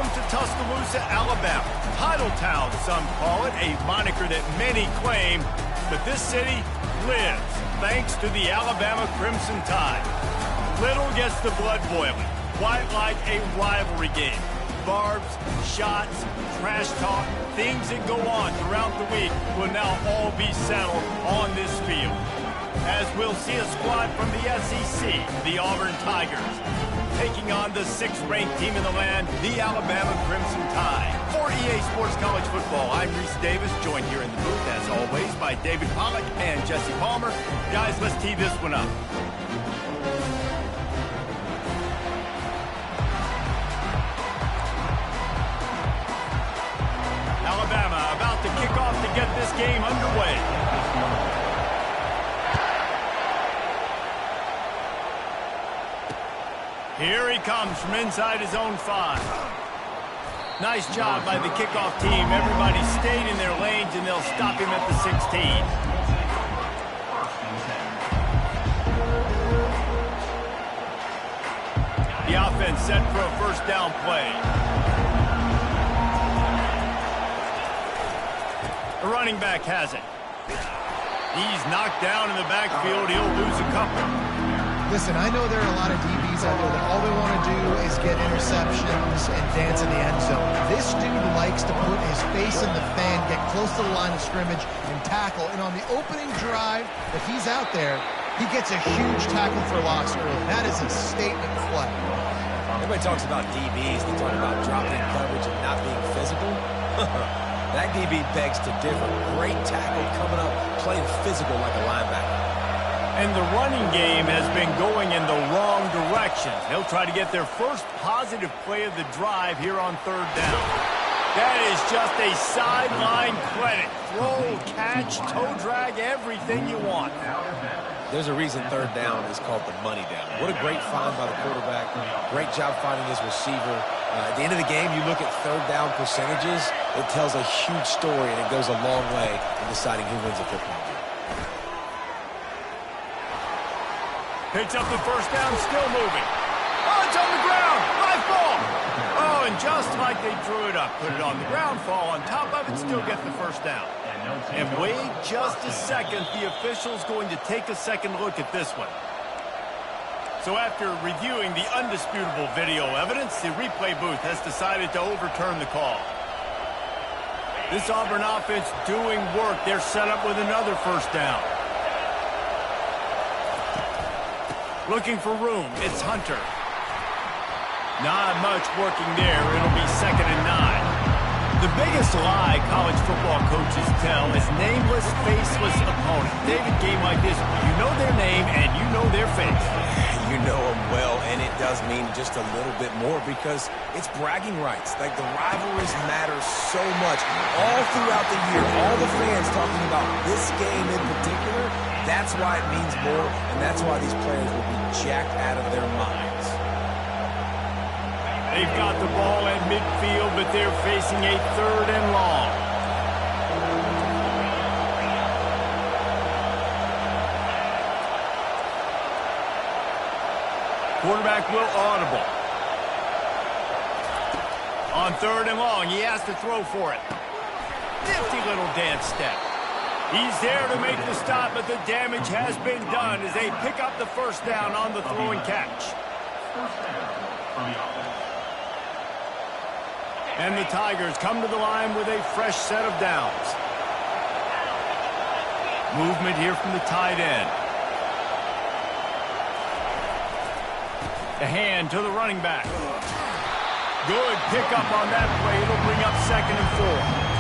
Welcome to Tuscaloosa, Alabama. Titletown, some call it, a moniker that many claim, but this city lives thanks to the Alabama Crimson Tide. Little gets the blood boiling, quite like a rivalry game. Barbs, shots, trash talk, things that go on throughout the week will now all be settled on this field. As we'll see a squad from the SEC, the Auburn Tigers, taking on the 6th-ranked team in the land, the Alabama Crimson Tide. For EA Sports College Football, I'm Reese Davis, joined here in the booth, as always, by David Pollack and Jesse Palmer. Guys, let's tee this one up. Alabama about to kick off to get this game underway. Here he comes from inside his own 5. Nice job by the kickoff team. Everybody stayed in their lanes, and they'll stop him at the 16. The offense set for a first down play. The running back has it. He's knocked down in the backfield. He'll lose a couple. Listen, I know there are a lot of DBs out there that all they want to do is get interceptions and dance in the end zone. This dude likes to put his face in the fan, get close to the line of scrimmage, and tackle. And on the opening drive, if he's out there, he gets a huge tackle for loss early. That is a statement play. Everybody talks about DBs. They talk about dropping coverage and not being physical. That DB begs to differ. Great tackle coming up, playing physical like a linebacker. And the running game has been going in the wrong direction. They'll try to get their first positive play of the drive here on 3rd down. That is just a sideline credit. Throw, catch, toe drag, everything you want. There's a reason 3rd down is called the money down. What a great find by the quarterback. Great job finding his receiver. At the end of the game, you look at 3rd down percentages. It tells a huge story, and it goes a long way in deciding who wins a football game. Picks up the first down, still moving. Oh, it's on the ground. High ball. Oh, and just like they drew it up, put it on the ground, fall on top of it, still get the first down. And wait just a second. The official's going to take a second look at this one. So after reviewing the undisputable video evidence, the replay booth has decided to overturn the call. This Auburn offense doing work. They're set up with another first down. Looking for room. It's Hunter. Not much working there. It'll be 2nd and 9. The biggest lie college football coaches tell is nameless, faceless opponent. David, game like this, you know their name and you know their face. You know them well, and it does mean just a little bit more because it's bragging rights. Like, the rivalries matter so much. All throughout the year, all the fans talking about this game in particular, that's why it means more, and that's why these players will be jacked out of their minds. They've got the ball at midfield, but they're facing a 3rd and long. Quarterback will audible. On 3rd and long, he has to throw for it. Nifty little dance step. He's there to make the stop, but the damage has been done as they pick up the first down on the throw and catch. And the Tigers come to the line with a fresh set of downs. Movement here from the tight end. The hand to the running back. Good pickup on that play. It'll bring up 2nd and 4.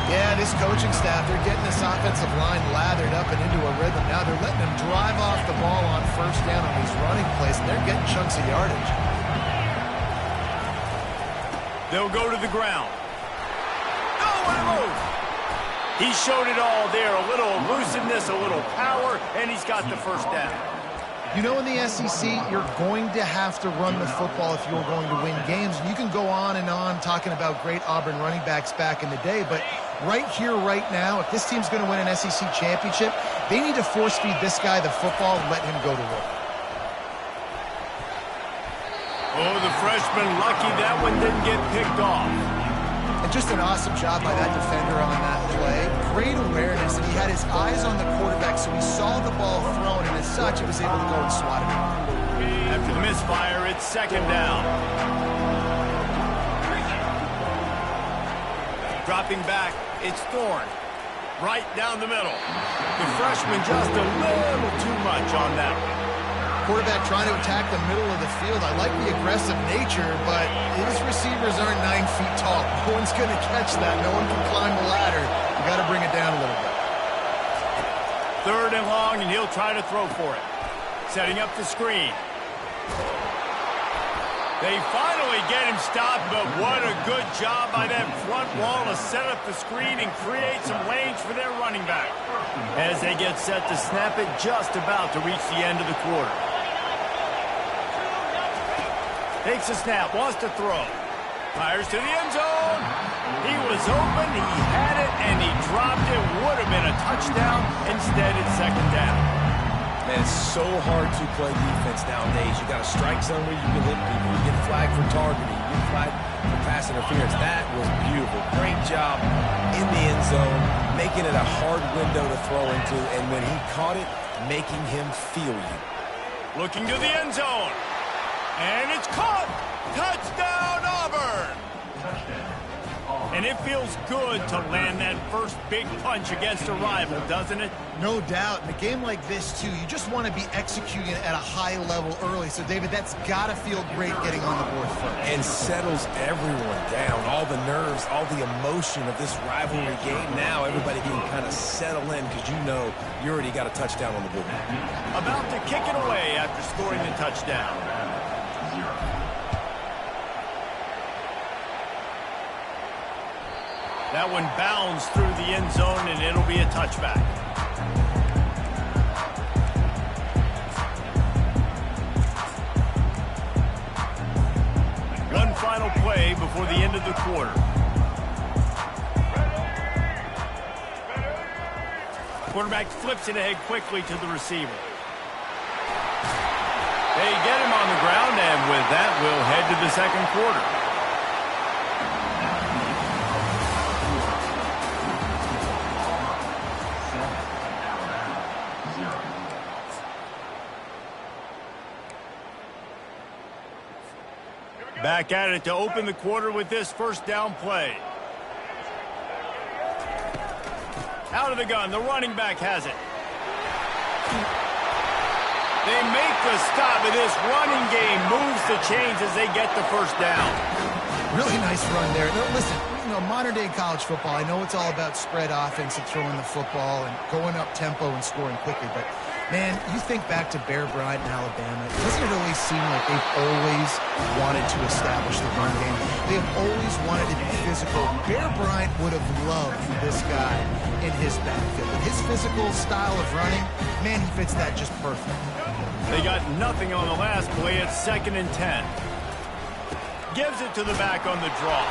Yeah, this coaching staff, they're getting this offensive line lathered up and into a rhythm. Now they're letting them drive off the ball on first down on these running plays, and they're getting chunks of yardage. They'll go to the ground. Oh, what a move! He showed it all there. A little elusiveness, a little power, and he's got the first down. You know, in the SEC, you're going to have to run the football if you're going to win games. And you can go on and on talking about great Auburn running backs back in the day, but right here, right now, if this team's going to win an SEC championship, they need to force-feed this guy the football and let him go to work. Oh, the freshman lucky that one didn't get picked off. And just an awesome job by that defender on that play. Great awareness, and he had his eyes on the quarterback, so he saw the ball thrown, and as such, he was able to go and swat it. After the misfire, it's second down. Dropping back, it's Thorne. Right down the middle. The freshman just a little too much on that one. Quarterback trying to attack the middle of the field. I like the aggressive nature, but his receivers aren't 9 feet tall. No one's going to catch that. No one can climb the ladder. You got to bring it down a little bit. Third and long, and he'll try to throw for it. Setting up the screen. They finally get him stopped, but what a good job by that front wall to set up the screen and create some lanes for their running back. As they get set to snap it, just about to reach the end of the quarter. Takes a snap, wants to throw. Fires to the end zone. He was open, he had it, and he dropped it. Would have been a touchdown. Instead, it's second down. Man, it's so hard to play defense nowadays. You got a strike zone where you can hit people. You get flagged for targeting. You get flagged for pass interference. That was beautiful. Great job in the end zone, making it a hard window to throw into, and when he caught it, making him feel you. Looking to the end zone. And it's caught. Touchdown, Auburn. And it feels good to land that first big punch against a rival, doesn't it? No doubt. In a game like this, too, you just want to be executing at a high level early. So, David, that's got to feel great getting on the board first. And settles everyone down. All the nerves, all the emotion of this rivalry game. Now everybody can kind of settle in because you know you already got a touchdown on the board. About to kick it away after scoring the touchdown. That one bounds through the end zone, and it'll be a touchback. One final play before the end of the quarter. Quarterback flips it ahead quickly to the receiver. They get him on the ground, and with that, we'll head to the second quarter. Back at it to open the quarter with this first down play. Out of the gun, the running back has it. They make the stop, and this running game moves the chains as they get the first down. Really nice run there. Now, listen, you know, modern-day college football, I know it's all about spread offense and throwing the football and going up tempo and scoring quickly, but man, you think back to Bear Bryant in Alabama, doesn't it always seem like they've always wanted to establish the run game? They have always wanted to be physical. Bear Bryant would have loved this guy in his backfield. With his physical style of running, man, he fits that just perfect. They got nothing on the last play. It's 2nd and 10. Gives it to the back on the draw.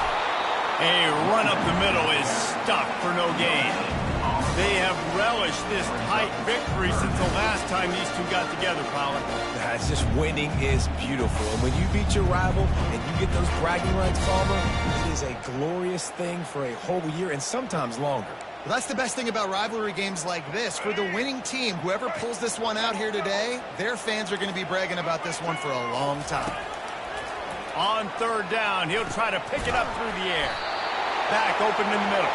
A run up the middle is stuck for no gain. They have relished this tight victory since the last time these two got together, Colin. It's just winning is beautiful. And when you beat your rival and you get those bragging rights, Palmer, it is a glorious thing for a whole year and sometimes longer. Well, that's the best thing about rivalry games like this. For the winning team, whoever pulls this one out here today, their fans are going to be bragging about this one for a long time. On third down, he'll try to pick it up through the air. Back open in the middle.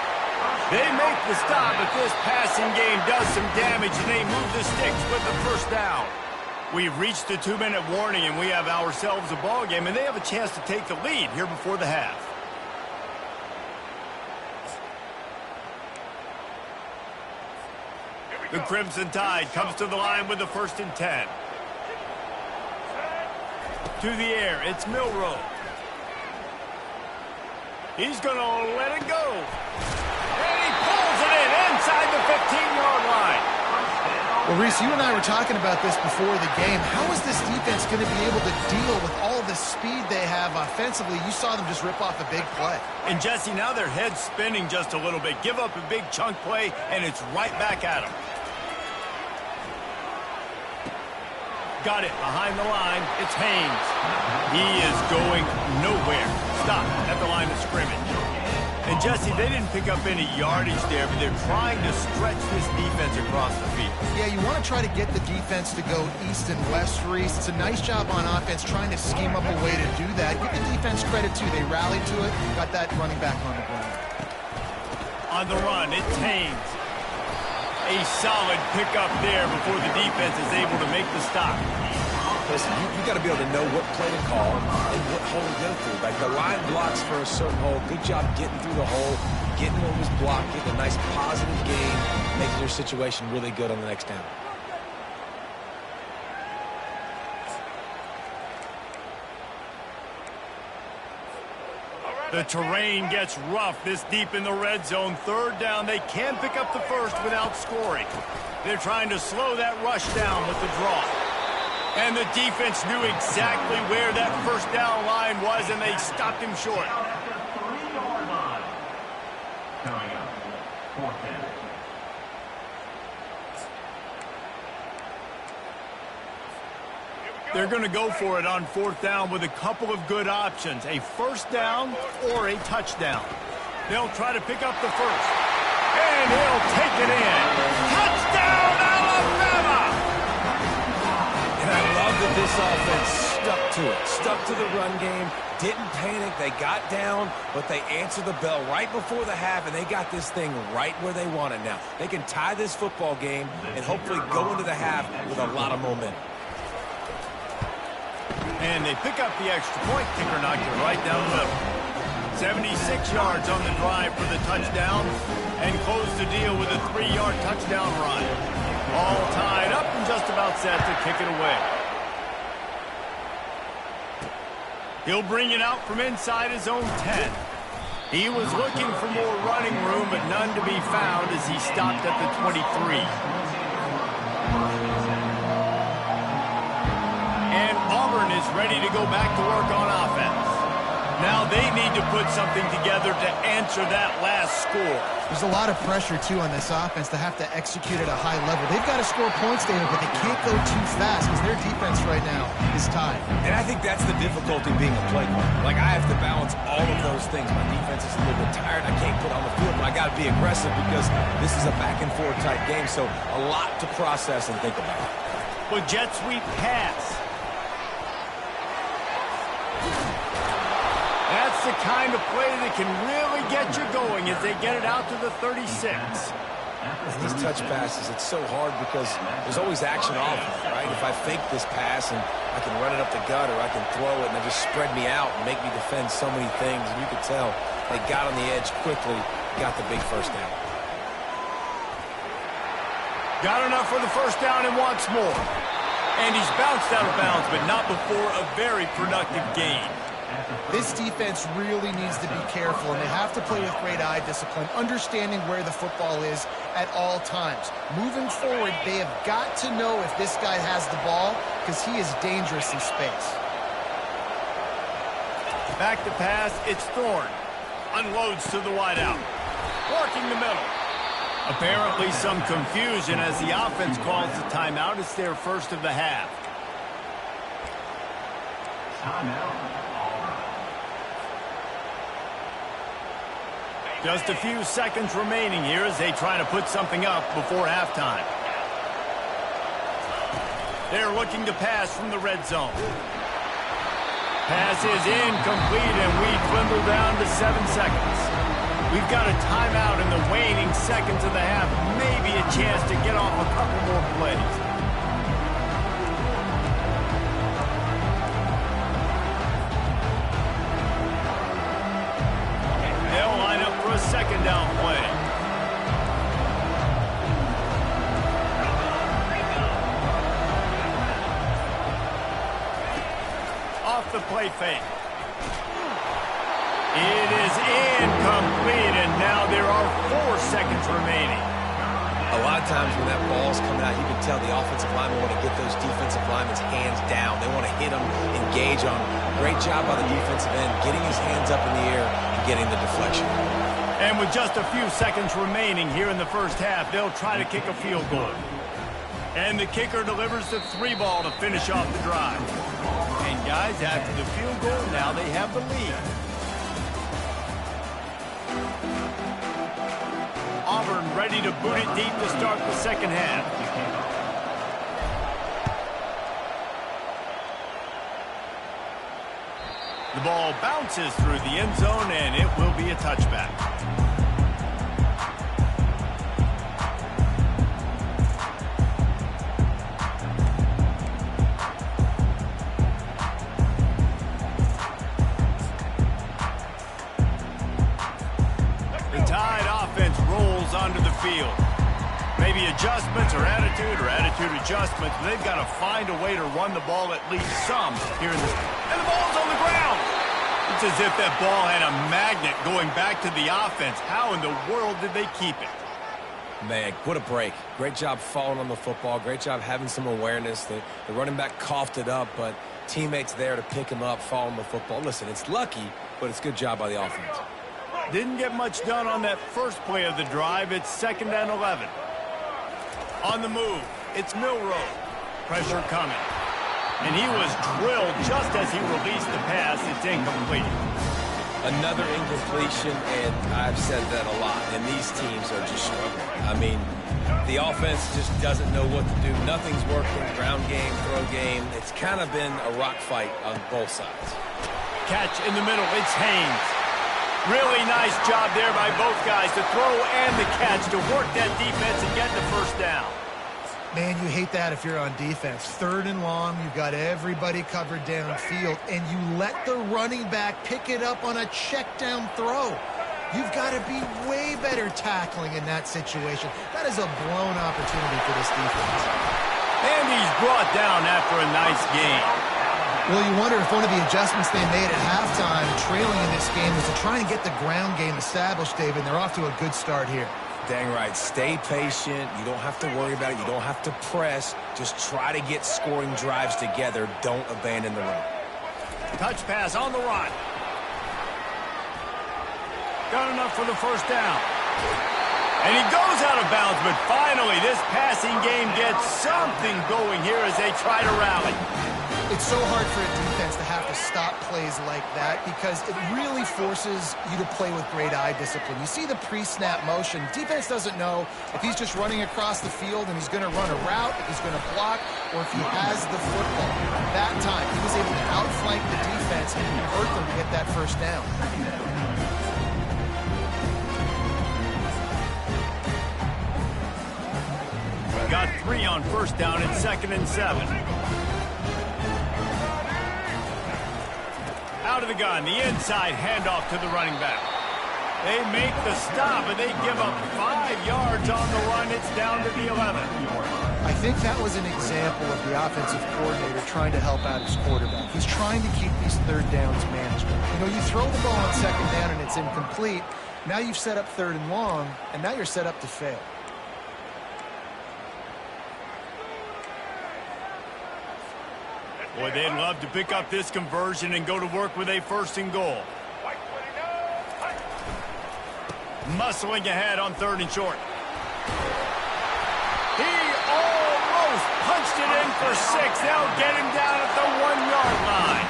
They make the stop, but this passing game does some damage, and they move the sticks with the first down. We've reached the 2-minute warning, and we have ourselves a ball game, and they have a chance to take the lead here before the half. The Crimson Tide comes to the line with the 1st and 10. To the air, it's Milroe. He's going to let it go. And he pulls it in inside the 15-yard line. Well, Reese, you and I were talking about this before the game. How is this defense going to be able to deal with all the speed they have offensively? You saw them just rip off a big play. And, Jesse, now their head's spinning just a little bit. Give up a big chunk play, and it's right back at them. got it behind the line. It's Haynes. He is going nowhere. Stop at the line of scrimmage. And, Jesse, they didn't pick up any yardage there, but they're trying to stretch this defense across the field. Yeah, you want to try to get the defense to go east and west, Reese. It's a nice job on offense trying to scheme up a way to do that. Give the defense credit, too. They rallied to it, got that running back on the ground. On the run, it's Haynes. A solid pickup there before the defense is able to make the stop. Listen, you got to be able to know what play to call and what hole to go through. Like the line blocks for a certain hole. Good job getting through the hole, getting what was blocked, getting a nice positive gain, making your situation really good on the next down. The terrain gets rough this deep in the red zone. Third down, they can pick up the first without scoring. They're trying to slow that rush down with the draw. And the defense knew exactly where that first down line was, and they stopped him short. They're going to go for it on fourth down with a couple of good options, a first down or a touchdown. They'll try to pick up the first, and he'll take it in. Touchdown, Alabama! And I love that this offense stuck to it, stuck to the run game, didn't panic. They got down, but they answered the bell right before the half, and they got this thing right where they want it now. They can tie this football game and hopefully go into the half with a lot of momentum. And they pick up the extra point. Kicker knocked it right down the middle. 76 yards on the drive for the touchdown, and close the deal with a 3-yard touchdown run. All tied up and just about set to kick it away. He'll bring it out from inside his own 10. He was looking for more running room, but none to be found as he stopped at the 23. And Auburn is ready to go back to work on offense. Now they need to put something together to answer that last score. There's a lot of pressure, too, on this offense to have to execute at a high level. They've got to score points, David, but they can't go too fast because their defense right now is tied. And I think that's the difficulty being a play caller. Like, I have to balance all of those things. My defense is a little bit tired. I can't put on the field, but I got to be aggressive because this is a back-and-forth type game, so a lot to process and think about. With jet sweep pass. That's the kind of play that can really get you going as they get it out to the 36. And these touch passes, it's so hard because there's always action off of it, right? If I fake this pass and I can run it up the gut or I can throw it and they just spread me out and make me defend so many things, and you could tell they got on the edge quickly, got the big first down. Got enough for the first down and wants more. And he's bounced out of bounds, but not before a very productive gain. This defense really needs to be careful, and they have to play with great eye discipline, understanding where the football is at all times. Moving forward, they have got to know if this guy has the ball because he is dangerous in space. Back to pass, it's Thorne. Unloads to the wideout. Working the middle. Apparently some confusion as the offense calls the timeout. It's their first of the half. Timeout. Just a few seconds remaining here as they try to put something up before halftime. They're looking to pass from the red zone. Pass is incomplete, and we dwindle down to 7 seconds. We've got a timeout in the waning seconds of the half. Maybe a chance to get off a couple more plays. They'll line up for a second down play. Off the play fake. It is incomplete, and now there are 4 seconds remaining. A lot of times when that ball's coming out, you can tell the offensive linemen want to get those defensive linemen's hands down. They want to hit them, engage on them. Great job by the defensive end, getting his hands up in the air and getting the deflection. And with just a few seconds remaining here in the first half, they'll try to kick a field goal. And the kicker delivers the 3 ball to finish off the drive. And guys, after the field goal, now they have the lead. Auburn ready to boot it deep to start the second half. The ball bounces through the end zone, and it will be a touchback. The Tide offense rolls onto the field. Maybe adjustments or attitude adjustments. But they've got to find a way to run the ball at least some here in this. And the ball's on the ground. It's as if that ball had a magnet going back to the offense. How in the world did they keep it? Man, what a break. Great job falling on the football. Great job having some awareness. The running back coughed it up, but teammates there to pick him up, fall on the football. Listen, it's lucky, but it's a good job by the offense. Didn't get much done on that first play of the drive. It's 2nd and 11. On the move, it's Milroe. Pressure coming. And he was drilled just as he released the pass. It's incomplete. Another incompletion, and I've said that a lot, and these teams are just struggling. I mean, the offense just doesn't know what to do. Nothing's working. Ground game, throw game. It's kind of been a rock fight on both sides. Catch in the middle. It's Haynes. Really nice job there by both guys to throw and the catch to work that defense and get the first down. Man, you hate that if you're on defense. 3rd and long, you've got everybody covered downfield, and you let the running back pick it up on a check down throw. You've got to be way better tackling in that situation. That is a blown opportunity for this defense. And he's brought down after a nice game. Well, you wonder if one of the adjustments they made at halftime, trailing in this game, was to try and get the ground game established, David. They're off to a good start here. Dang right. Stay patient. You don't have to worry about it. You don't have to press. Just try to get scoring drives together. Don't abandon the run. Touch pass on the run. Got enough for the first down. And he goes out of bounds, but finally this passing game gets something going here as they try to rally. It's so hard for a defense to have to stop plays like that because it really forces you to play with great eye discipline. You see the pre-snap motion. Defense doesn't know if he's just running across the field and he's going to run a route, if he's going to block, or if he has the football. That time, he was able to outflank the defense and hurt them to get that first down. Got 3 on first down and 2nd and 7. Out of the gun, the inside handoff to the running back. They make the stop, and they give up 5 yards on the run. It's down to the 11. I think that was an example of the offensive coordinator trying to help out his quarterback. He's trying to keep these 3rd downs manageable. You know, you throw the ball on 2nd down and it's incomplete. Now you've set up 3rd and long, and now you're set up to fail. Boy, they'd love to pick up this conversion and go to work with a 1st and goal. Muscling ahead on 3rd and short. He almost punched it in for 6. They'll get him down at the 1-yard line.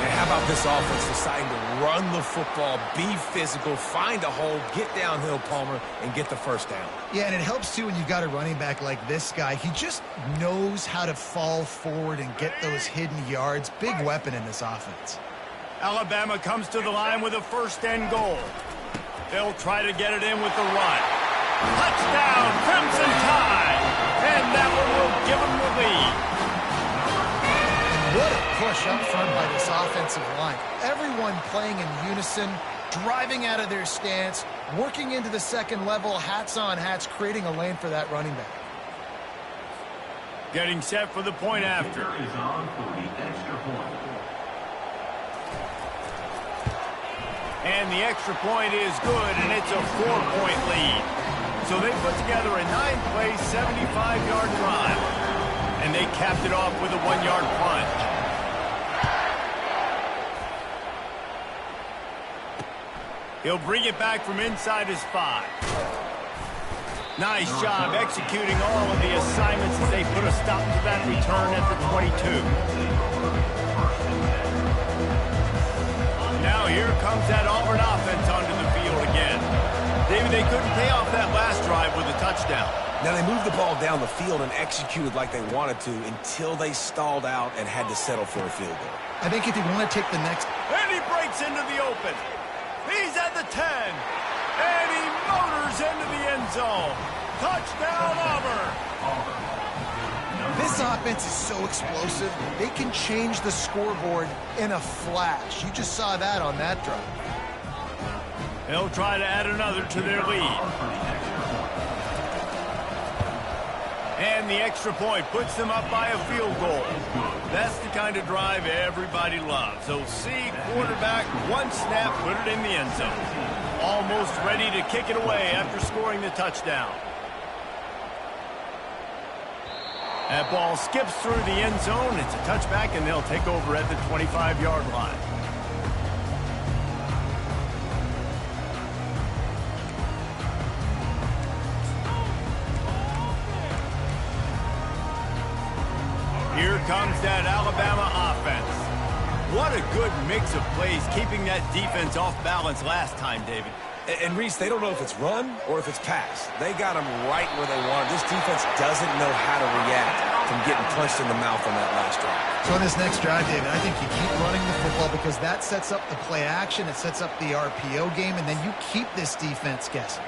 And how about this offense deciding to run the football, be physical, find a hole, get downhill, Palmer, and get the first down. Yeah, and it helps, too, when you've got a running back like this guy. He just knows how to fall forward and get those hidden yards. Big weapon in this offense. Alabama comes to the line with a 1st and goal. They'll try to get it in with the run. Touchdown, Crimson Tide! And that one will give them the lead. What a push up front by this offensive line. Everyone playing in unison, driving out of their stance, working into the 2nd level, hats on hats, creating a lane for that running back. Getting set for the point after. And the extra point is good, and it's a 4-point lead. So they put together a 9-play, 75-yard drive. And they capped it off with a 1-yard plunge. He'll bring it back from inside his 5. Nice job executing all of the assignments as they put a stop to that return at the 22. Now here comes that Auburn offense onto the field again. David, they couldn't pay off that last drive with a touchdown. Now, they moved the ball down the field and executed like they wanted to until they stalled out and had to settle for a field goal. I think if you want to take the next... And he breaks into the open. He's at the 10. And he motors into the end zone. Touchdown, Auburn. This offense is so explosive, they can change the scoreboard in a flash. You just saw that on that drive. They'll try to add another to their lead. And the extra point puts them up by a field goal. That's the kind of drive everybody loves. So see, quarterback, one snap, put it in the end zone. Almost ready to kick it away after scoring the touchdown. That ball skips through the end zone. It's a touchback, and they'll take over at the 25-yard line. Here comes that Alabama offense. What a good mix of plays, keeping that defense off balance last time, David. And Reese, they don't know if it's run or if it's pass. They got them right where they want. This defense doesn't know how to react from getting punched in the mouth on that last drive. So on this next drive, David, I think you keep running the football because that sets up the play action, it sets up the RPO game, and then you keep this defense guessing.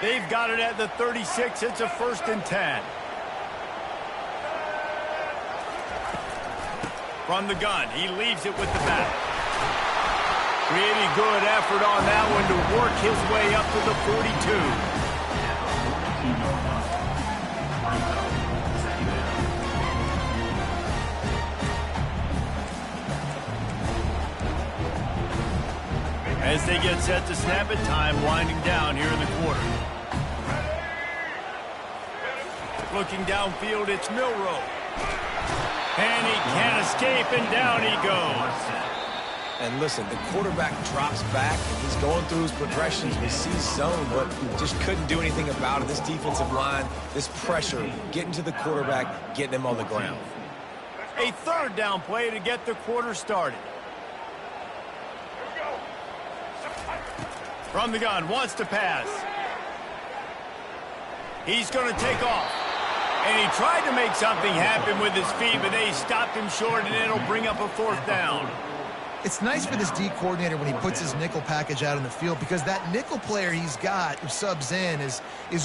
They've got it at the 36. It's a 1st and 10. From the gun, he leaves it with the back. Really good effort on that one to work his way up to the 42. As they get set to snap it, time winding down here in the quarter. Looking downfield, it's Milroe. And he can't escape, and down he goes. And listen, the quarterback drops back. He's going through his progressions. We see zone, but just couldn't do anything about it. This defensive line, this pressure, getting to the quarterback, getting him on the ground. A 3rd down play to get the quarter started. From the gun, wants to pass. He's going to take off. And he tried to make something happen with his feet, but they stopped him short, and it'll bring up a 4th down. It's nice for this D coordinator when he puts his nickel package out in the field because that nickel player he's got who subs in is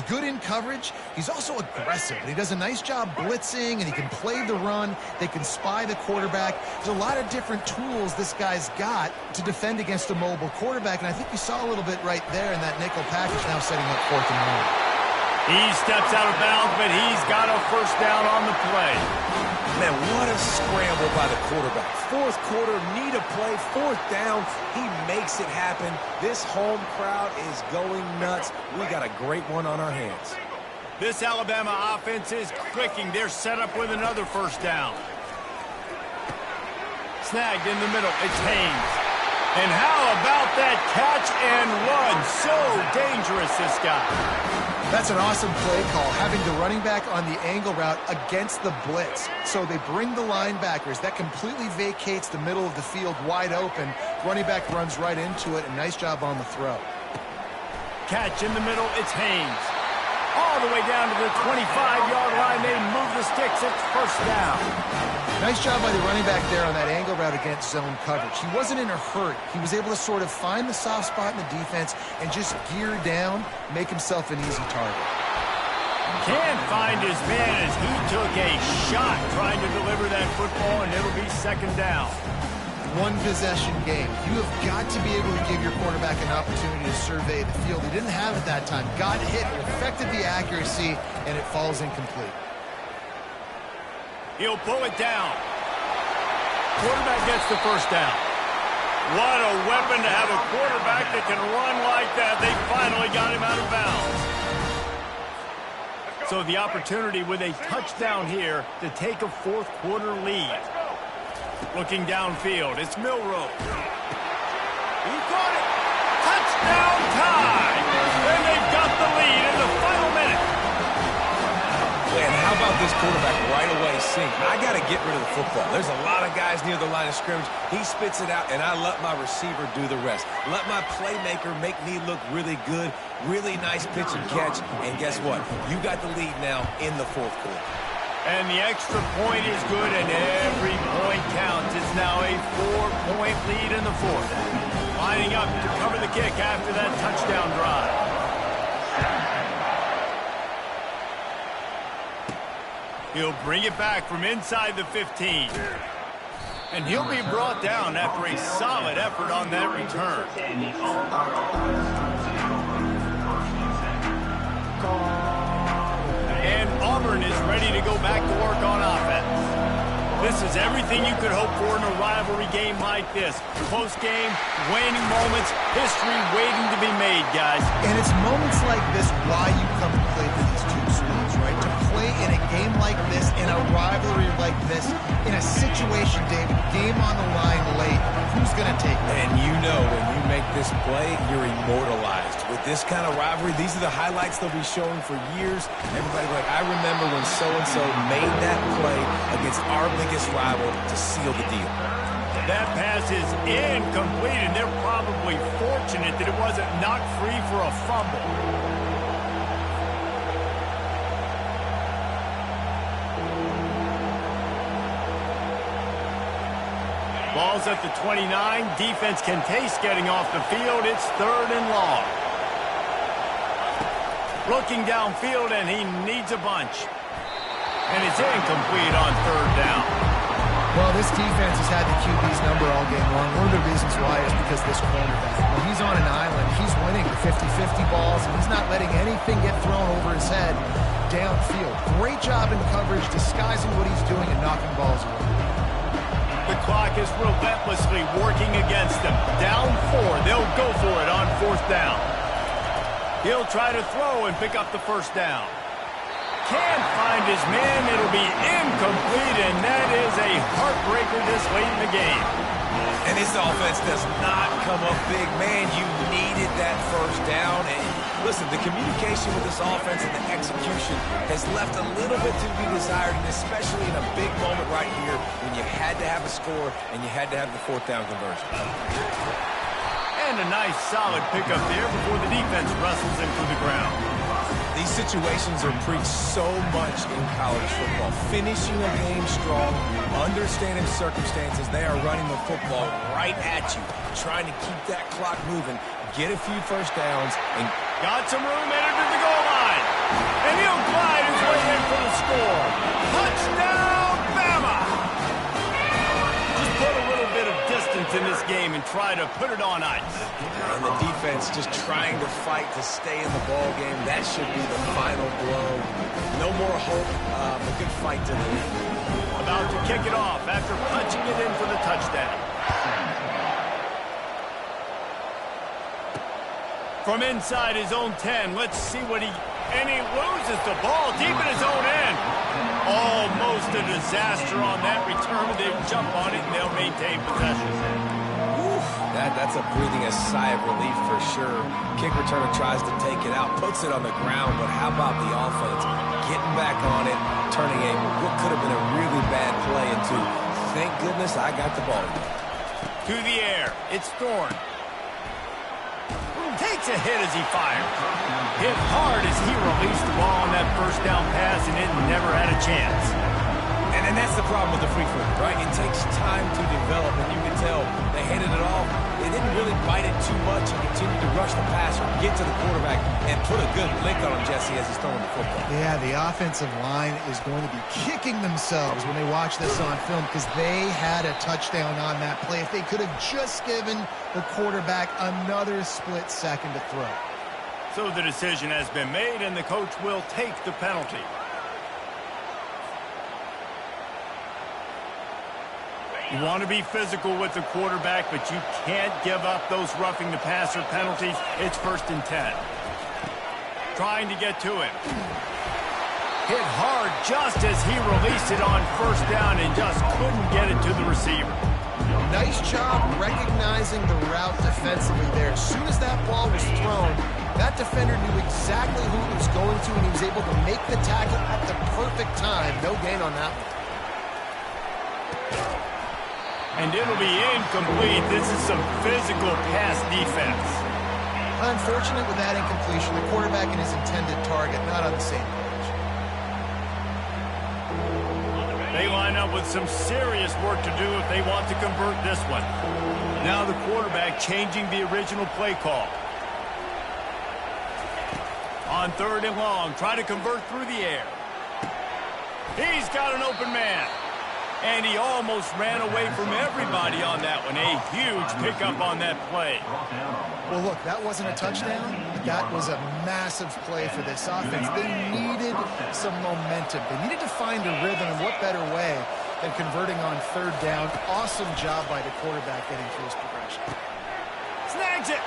good in coverage. He's also aggressive, and he does a nice job blitzing, and he can play the run. They can spy the quarterback. There's a lot of different tools this guy's got to defend against a mobile quarterback, and I think you saw a little bit right there in that nickel package now setting up 4th and 1. He steps out of bounds, but he's got a 1st down on the play. Man, what a scramble by the quarterback. 4th quarter, need a play, 4th down. He makes it happen. This home crowd is going nuts. We got a great one on our hands. This Alabama offense is clicking. They're set up with another 1st down. Snagged in the middle. It's Haynes. And how about that catch and run? So dangerous, this guy. That's an awesome play call, having the running back on the angle route against the blitz. So they bring the linebackers. That completely vacates the middle of the field wide open. Running back runs right into it, and nice job on the throw. Catch in the middle, it's Haynes. All the way down to the 25-yard line. They move the sticks. It's 1st down. Nice job by the running back there on that angle route against zone coverage. He wasn't in a hurry. He was able to sort of find the soft spot in the defense and just gear down, make himself an easy target. Can't find his man as he took a shot trying to deliver that football, and it'll be 2nd down. One possession game. You have got to be able to give your quarterback an opportunity to survey the field. He didn't have it that time. Got hit, affected the accuracy, and it falls incomplete. He'll pull it down. Quarterback gets the 1st down. What a weapon to have a quarterback that can run like that. They finally got him out of bounds. So the opportunity with a touchdown here to take a 4th quarter lead. Looking downfield, it's Milroe. He caught it. Touchdown time! And they've got the lead in the about this quarterback right away seeing, I got to get rid of the football. There's a lot of guys near the line of scrimmage. He spits it out, and I let my receiver do the rest. Let my playmaker make me look really good, really nice pitch and catch, and guess what? You got the lead now in the fourth quarter. And the extra point is good, and every point counts. It's now a 4-point lead in the fourth. Lining up to cover the kick after that touchdown drive. He'll bring it back from inside the 15. And he'll be brought down after a solid effort on that return. And Auburn is ready to go back to work on offense. This is everything you could hope for in a rivalry game like this. Close game, waning moments, history waiting to be made, guys. And it's moments like this why you come and play for these two schools, right? To play in a game like this, in a rivalry like this, in a situation, Dave, game on the line late, who's going to take it? And you know when you make this play, you're immortalized. With this kind of rivalry, these are the highlights they'll be showing for years. Everybody will be like, I remember when so-and-so made that play against our biggest rival to seal the deal. That pass is incomplete, and they're probably fortunate that it wasn't knocked free for a fumble. Ball's at the 29. Defense can taste getting off the field. It's 3rd and long. Looking downfield, and he needs a bunch. And it's incomplete on 3rd down. Well, this defense has had the QB's number all game long. One of the reasons why is because this cornerback. When he's on an island, he's winning the 50-50 balls, and he's not letting anything get thrown over his head downfield. Great job in coverage, disguising what he's doing and knocking balls away. The clock is relentlessly working against them. Down 4. They'll go for it on 4th down. He'll try to throw and pick up the 1st down. Can't find his man. It'll be incomplete, and that is a heartbreaker this late in the game. And this offense does not come up big. Man, you needed that 1st down. And listen, the communication with this offense and the execution has left a little bit to be desired, and especially in a big moment right here when you had to have a score and you had to have the 4th down conversion. And a nice solid pickup there before the defense wrestles him to the ground. These situations are preached so much in college football. Finishing a game strong, understanding circumstances. They are running the football right at you, trying to keep that clock moving, get a few 1st downs, and got some room headed to the goal line. And he'll glide his way in for the score. Touchdown, Bama! Just put a little bit of distance in this game and try to put it on ice. And the defense just trying to fight to stay in the ball game. That should be the final blow. No more hope, a good fight to the end. About to kick it off after punching it in for the touchdown. From inside his own 10, let's see what and he loses the ball deep in his own end. Almost a disaster on that return, but they'll jump on it and they'll maintain possession. That's a breathing a sigh of relief for sure. Kick returner tries to take it out, puts it on the ground, but how about the offense getting back on it, turning what could have been a really bad play into, thank goodness I got the ball. To the air, it's Thorne. Takes a hit as he fires. Hit hard as he released the ball on that 1st down pass, and it never had a chance. And that's the problem with the free throw, right? It takes time to develop, and you can tell they handed it off. They didn't really bite it too much and continued to rush the passer, get to the quarterback, and put a good lick on him, Jesse, as he's throwing the football. Yeah, the offensive line is going to be kicking themselves when they watch this on film because they had a touchdown on that play. If they could have just given the quarterback another split second to throw. So the decision has been made, and the coach will take the penalty. You want to be physical with the quarterback, but you can't give up those roughing the passer penalties. It's 1st and 10. Trying to get to him. Hit hard just as he released it on 1st down and just couldn't get it to the receiver. Nice job recognizing the route defensively there. As soon as that ball was thrown, That defender knew exactly who he was going to, and he was able to make the tackle at the perfect time. No gain on that one. And it'll be incomplete. This is some physical pass defense. Unfortunate with that incompletion. The quarterback and his intended target not on the same page. They line up with some serious work to do if they want to convert this one. Now the quarterback changing the original play call. On 3rd and long, try to convert through the air. He's got an open man. And he almost ran away from everybody on that one. A huge pickup on that play. Well, look, that wasn't a touchdown. That was a massive play for this offense. They needed some momentum. They needed to find a rhythm, and what better way than converting on 3rd down. Awesome job by the quarterback getting through his progression. Snags it.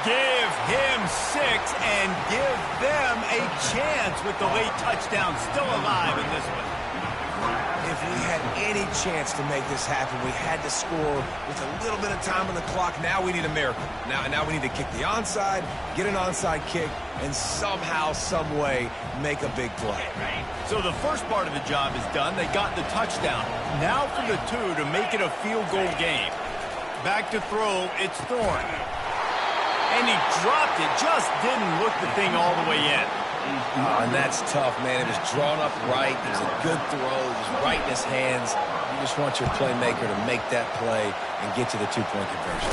Give him 6 and give them a chance with the late touchdown still alive in this one. If we had any chance to make this happen, we had to score with a little bit of time on the clock. Now we need a miracle. Now we need to kick the onside, get an onside kick, and somehow, some way, make a big play. So the first part of the job is done. They got the touchdown. Now for the 2 to make it a field goal game. Back to throw, it's Thorne. And he dropped it, just didn't look the thing all the way in. And that's tough, man. It was drawn up right. It was a good throw. It was right in his hands. You just want your playmaker to make that play and get to the 2-point conversion.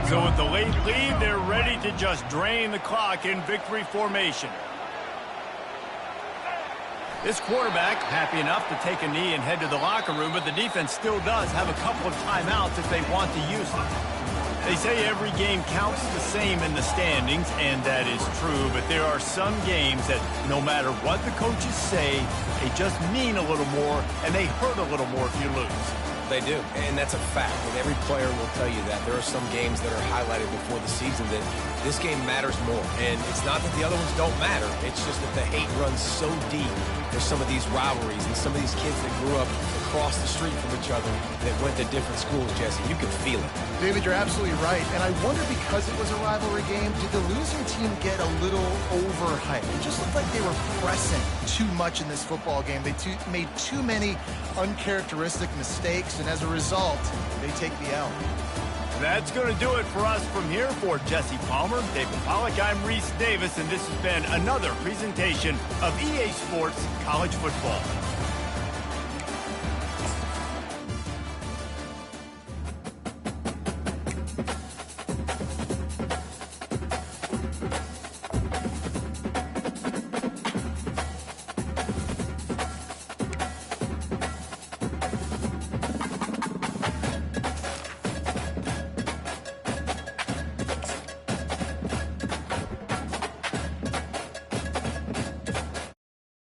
So with the late lead, they're ready to just drain the clock in victory formation. This quarterback happy enough to take a knee and head to the locker room, but the defense still does have a couple of timeouts if they want to use them. They say every game counts the same in the standings, and that is true, but there are some games that no matter what the coaches say, they just mean a little more, and they hurt a little more if you lose. They do, and that's a fact, and every player will tell you that. There are some games that are highlighted before the season that this game matters more, and it's not that the other ones don't matter. It's just that the hate runs so deep. There's some of these rivalries and some of these kids that grew up across the street from each other that went to different schools, Jesse. You can feel it. David, you're absolutely right, and I wonder because it was a rivalry game, did the losing team get a little overhyped? It just looked like they were pressing too much in this football game. They made too many uncharacteristic mistakes, and as a result, they take the L. That's going to do it for us from here. For Jesse Palmer, David Pollack, I'm Reese Davis, and this has been another presentation of EA Sports College Football.